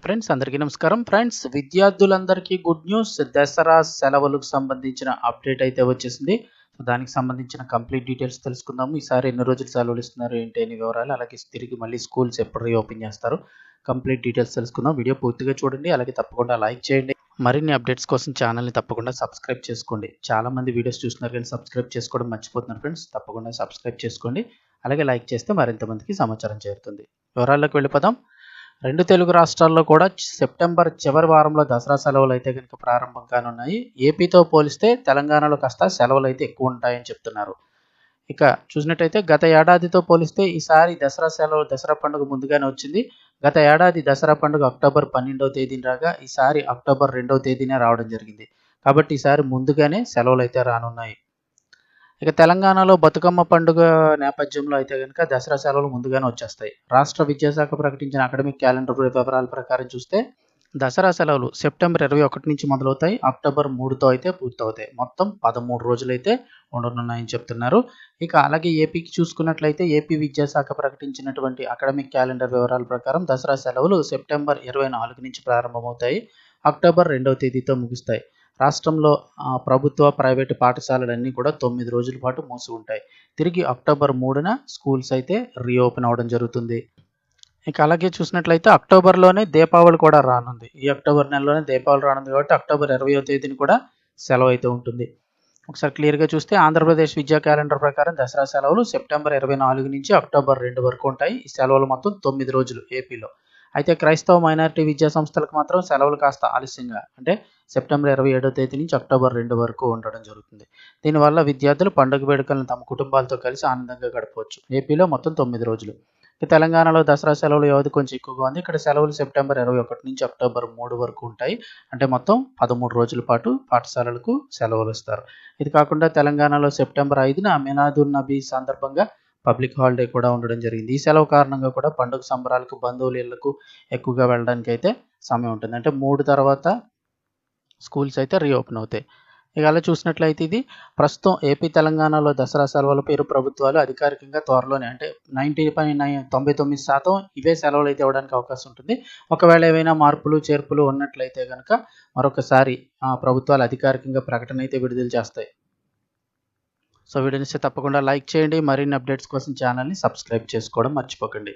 Friends, అందరికీ నమస్కారం. Friends, విద్యార్థులందరికీ గుడ్ న్యూస్. దసరా సెలవులకు సంబంధించిన అప్డేట్ అయితే వచ్చేసింది. సో దానికి సంబంధించిన కంప్లీట్ డీటెయిల్స్ తెలుసుకుందాము. ఈసారి ఎన్ని రోజులు సెలవులు ఇస్తున్నారు ఏంటి అని వివరాలు, అలాగే తిరిగి మళ్ళీ స్కూల్స్ ఎప్పుడు రీఓపెన్ చేస్తారు, కంప్లీట్ డీటెయిల్స్ తెలుసుకుందాం. వీడియో పూర్తిగా చూడండి, అలాగే తప్పకుండా లైక్ చేయండి. మరిన్ని అప్డేట్స్ కోసం ఛానల్ని తప్పకుండా సబ్స్క్రైబ్ చేసుకోండి. చాలా మంది వీడియోస్ చూస్తున్నారు కానీ సబ్స్క్రైబ్ చేసుకోవడం మర్చిపోతున్నారు ఫ్రెండ్స్. తప్పకుండా సబ్స్క్రైబ్ చేసుకోండి, అలాగే లైక్ చేస్తే మరింత మందికి సమాచారం చేరుతుంది. వివరాల్లోకి వెళ్ళిపోదాం. రెండు తెలుగు రాష్ట్రాల్లో కూడా సెప్టెంబర్ చివరి వారంలో దసరా సెలవులు అయితే కనుక ప్రారంభం కానున్నాయి. ఏపీతో పోలిస్తే తెలంగాణలో కాస్త సెలవులు అయితే ఎక్కువ ఉంటాయని చెప్తున్నారు. ఇక చూసినట్టయితే గత ఏడాదితో పోలిస్తే ఈసారి దసరా పండుగ ముందుగానే వచ్చింది. గత ఏడాది దసరా పండుగ అక్టోబర్ 12వ తేదీన రాగా ఈసారి అక్టోబర్ 2వ తేదీనే రావడం జరిగింది. కాబట్టి ఈసారి ముందుగానే సెలవులు అయితే రానున్నాయి. ఇక తెలంగాణలో బతుకమ్మ పండుగ నేపథ్యంలో అయితే కనుక దసరా సెలవులు ముందుగానే వచ్చేస్తాయి. రాష్ట్ర విద్యాశాఖ ప్రకటించిన అకాడమిక్ క్యాలెండర్ వివరాల ప్రకారం చూస్తే దసరా సెలవులు సెప్టెంబర్ 21 నుంచి మొదలవుతాయి, అక్టోబర్ 3తో అయితే పూర్తవుతాయి. మొత్తం 13 రోజులైతే ఉండనున్నాయని చెప్తున్నారు. ఇక అలాగే ఏపీకి చూసుకున్నట్లయితే ఏపీ విద్యాశాఖ ప్రకటించినటువంటి అకాడమిక్ క్యాలెండర్ వివరాల ప్రకారం దసరా సెలవులు సెప్టెంబర్ 24 నుంచి ప్రారంభమవుతాయి, అక్టోబర్ 2వ తేదీతో ముగుస్తాయి. రాష్ట్రంలో ప్రభుత్వ ప్రైవేటు పాఠశాలలన్నీ కూడా 9 రోజుల పాటు మూసి ఉంటాయి. తిరిగి అక్టోబర్ 3న స్కూల్స్ అయితే రీఓపెన్ అవ్వడం జరుగుతుంది. ఇక అలాగే చూసినట్లయితే అక్టోబర్లోనే దీపావళి కూడా రానుంది. ఈ అక్టోబర్ నెలలోనే దీపావళి రానుంది కాబట్టి అక్టోబర్ 20వ తేదీని కూడా సెలవు అయితే ఉంటుంది. ఒకసారి క్లియర్గా చూస్తే ఆంధ్రప్రదేశ్ విద్యా క్యాలెండర్ ప్రకారం దసరా సెలవులు సెప్టెంబర్ 24 నుంచి అక్టోబర్ 2 వరకు ఉంటాయి. ఈ సెలవులు మొత్తం 9 రోజులు ఏపీలో. అయితే క్రైస్తవ మైనారిటీ విద్యా సంస్థలకు మాత్రం సెలవులు కాస్త ఆలస్యంగా, అంటే సెప్టెంబర్ 27వ తేదీ నుంచి అక్టోబర్ 2 వరకు ఉండడం జరుగుతుంది. దీనివల్ల విద్యార్థులు పండుగ వేడుకలను తమ కుటుంబాలతో కలిసి ఆనందంగా గడపవచ్చు. ఏపీలో మొత్తం 9 రోజులు. తెలంగాణలో దసరా సెలవుల వ్యవధి కొంచెం ఎక్కువగా ఉంది. ఇక్కడ సెలవులు సెప్టెంబర్ 21 నుంచి అక్టోబర్ 3 వరకు ఉంటాయి. అంటే మొత్తం 13 రోజుల పాటు పాఠశాలలకు సెలవులు ఇస్తారు. ఇది కాకుండా తెలంగాణలో సెప్టెంబర్ 5న మిలాదున్ నబీ సందర్భంగా పబ్లిక్ హాలిడే కూడా ఉండడం జరిగింది. ఈ సెలవు కారణంగా కూడా పండుగ సంబరాలకు, బంధువుల ఇళ్లకు ఎక్కువగా వెళ్ళడానికి అయితే సమయం ఉంటుంది. అంటే 3 తర్వాత స్కూల్స్ అయితే రీఓపెన్ అవుతాయి. ఇక అలా చూసినట్లయితే ఇది ప్రస్తుతం ఏపీ తెలంగాణలో దసరా సెలవులపై ఇరు ప్రభుత్వాలు అధికారికంగా త్వరలోనే, అంటే 99% ఇవే సెలవులు అయితే ఇవ్వడానికి అవకాశం ఉంటుంది. ఒకవేళ ఏవైనా మార్పులు చేర్పులు ఉన్నట్లయితే కనుక మరొకసారి ప్రభుత్వాలు అధికారికంగా ప్రకటన అయితే విడుదల చేస్తాయి. సో వీడియోని తప్పకుండా లైక్ చేయండి. మరిన్ని అప్డేట్స్ కోసం ఛానల్ని సబ్స్క్రైబ్ చేసుకోవడం మర్చిపోకండి.